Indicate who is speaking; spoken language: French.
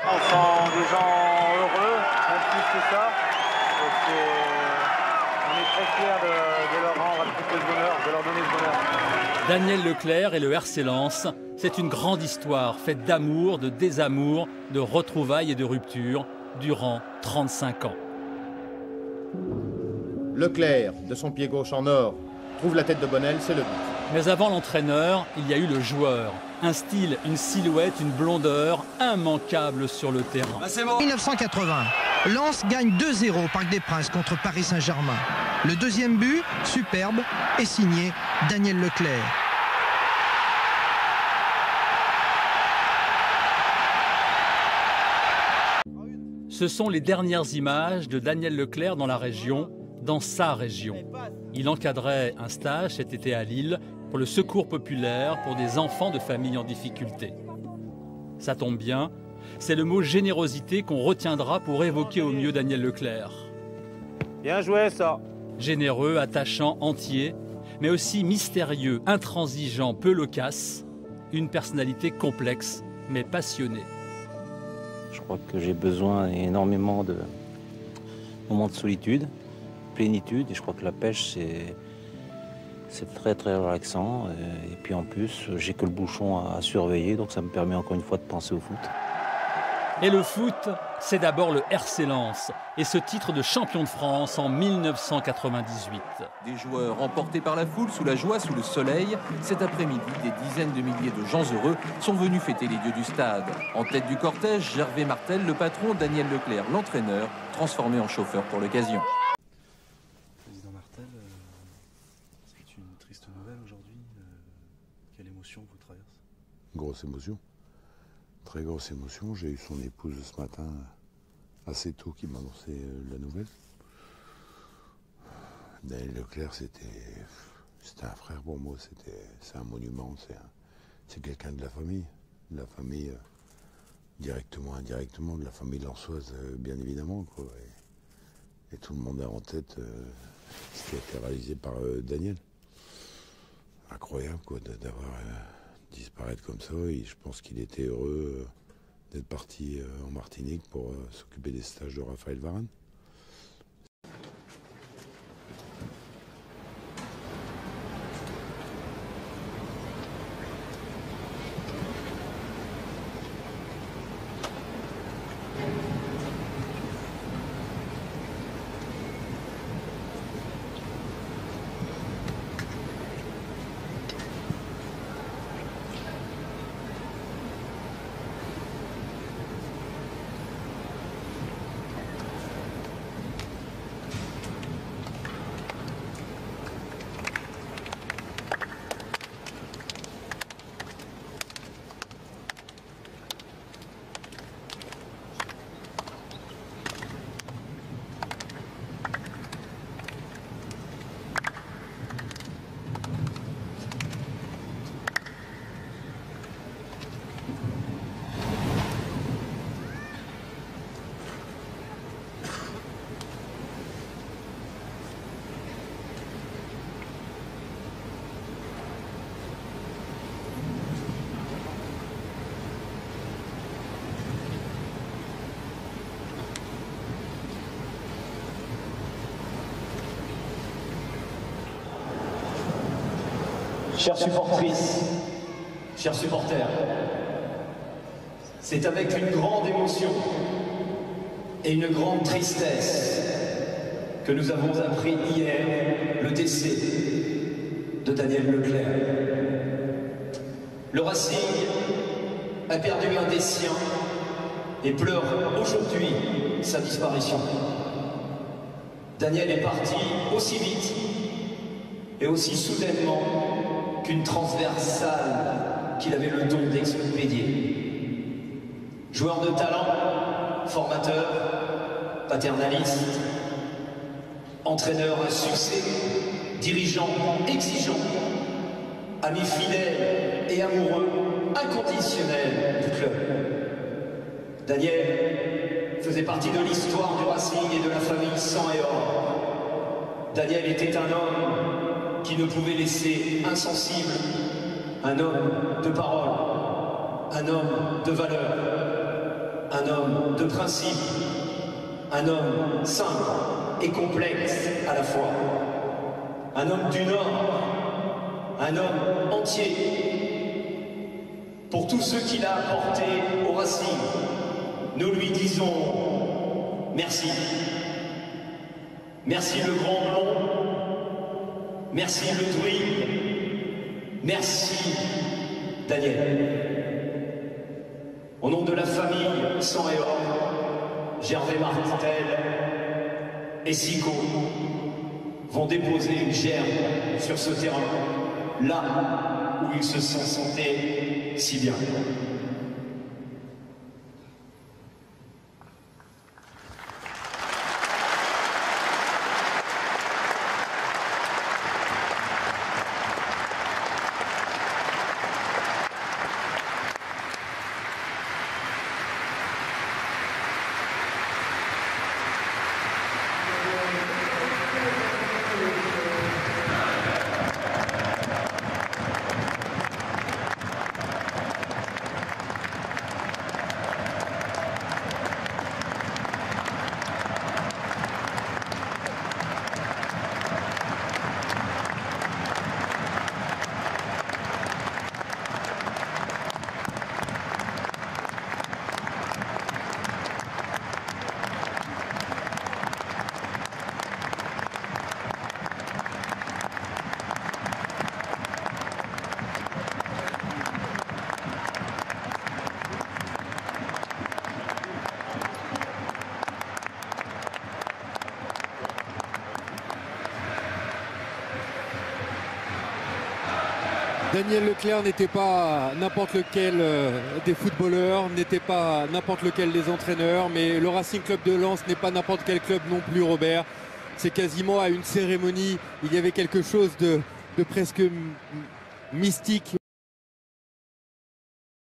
Speaker 1: On sent des gens heureux, même plus que ça. On est très fiers de leur rendre un petit peu de bonheur, de leur donner ce bonheur.
Speaker 2: Daniel Leclerc et le RC Lens, c'est une grande histoire faite d'amour, de désamour, de retrouvailles et de ruptures durant 35 ans.
Speaker 3: Leclerc, de son pied gauche en or, trouve la tête de Bonnel, c'est le but.
Speaker 2: Mais avant l'entraîneur, il y a eu le joueur. Un style, une silhouette, une blondeur immanquable sur le terrain.
Speaker 4: 1980, Lens gagne 2-0 au Parc des Princes contre Paris Saint-Germain. Le deuxième but, superbe, est signé Daniel Leclerc.
Speaker 2: Ce sont les dernières images de Daniel Leclerc dans la région, dans sa région. Il encadrait un stage cet été à Lille pour le secours populaire pour des enfants de familles en difficulté. Ça tombe bien, c'est le mot générosité qu'on retiendra pour évoquer au mieux Daniel Leclerc.
Speaker 1: Bien joué ça.
Speaker 2: Généreux, attachant, entier, mais aussi mystérieux, intransigeant, peu loquace, une personnalité complexe mais passionnée.
Speaker 5: Je crois que j'ai besoin énormément de moments de solitude, plénitude, et je crois que la pêche c'est très très relaxant. Et puis en plus, j'ai que le bouchon à surveiller, donc ça me permet encore une fois de penser au foot.
Speaker 2: Et le foot, c'est d'abord le RC Lens et ce titre de champion de France en 1998.
Speaker 6: Des joueurs emportés par la foule, sous la joie, sous le soleil. Cet après-midi, des dizaines de milliers de gens heureux sont venus fêter les dieux du stade. En tête du cortège, Gervais Martel, le patron, Daniel Leclerc, l'entraîneur, transformé en chauffeur pour l'occasion.
Speaker 7: Président Martel, c'est une triste nouvelle aujourd'hui. Quelle émotion vous traverse?
Speaker 8: Grosse émotion. Très grosse émotion. J'ai eu son épouse ce matin assez tôt qui m'a annoncé la nouvelle. Daniel Leclerc, c'était un frère pour moi, c'est un monument, c'est quelqu'un de la famille directement, indirectement, de la famille lensoise, bien évidemment, quoi. Et tout le monde a en tête ce qui a été réalisé par Daniel. Incroyable, quoi, d'avoir disparaître comme ça, et je pense qu'il était heureux d'être parti en Martinique pour s'occuper des stages de Raphaël Varane.
Speaker 9: Chères supportrices, chers supporters, c'est avec une grande émotion et une grande tristesse que nous avons appris hier le décès de Daniel Leclerc. Le Racing a perdu un des siens et pleure aujourd'hui sa disparition. Daniel est parti aussi vite et aussi soudainement qu'une transversale qu'il avait le don d'expédier. Joueur de talent, formateur, paternaliste, entraîneur à succès, dirigeant exigeant, ami fidèle et amoureux inconditionnel du club. Daniel faisait partie de l'histoire du Racing et de la famille sang et or. Daniel était un homme qui ne pouvait laisser insensible, un homme de parole, un homme de valeur, un homme de principe, un homme simple et complexe à la fois, un homme du Nord, un homme entier. Pour tous ceux qu'il a apportés au Racing, nous lui disons merci. Merci le grand blond, merci le druide, merci Daniel. Au nom de la famille Sang et Or, Gervais Martel et Sico vont déposer une gerbe sur ce terrain, là où ils se sont sentis si bien.
Speaker 10: Daniel Leclerc n'était pas n'importe lequel des footballeurs, n'était pas n'importe lequel des entraîneurs, mais le Racing Club de Lens n'est pas n'importe quel club non plus, Robert. C'est quasiment à une cérémonie, il y avait quelque chose de presque mystique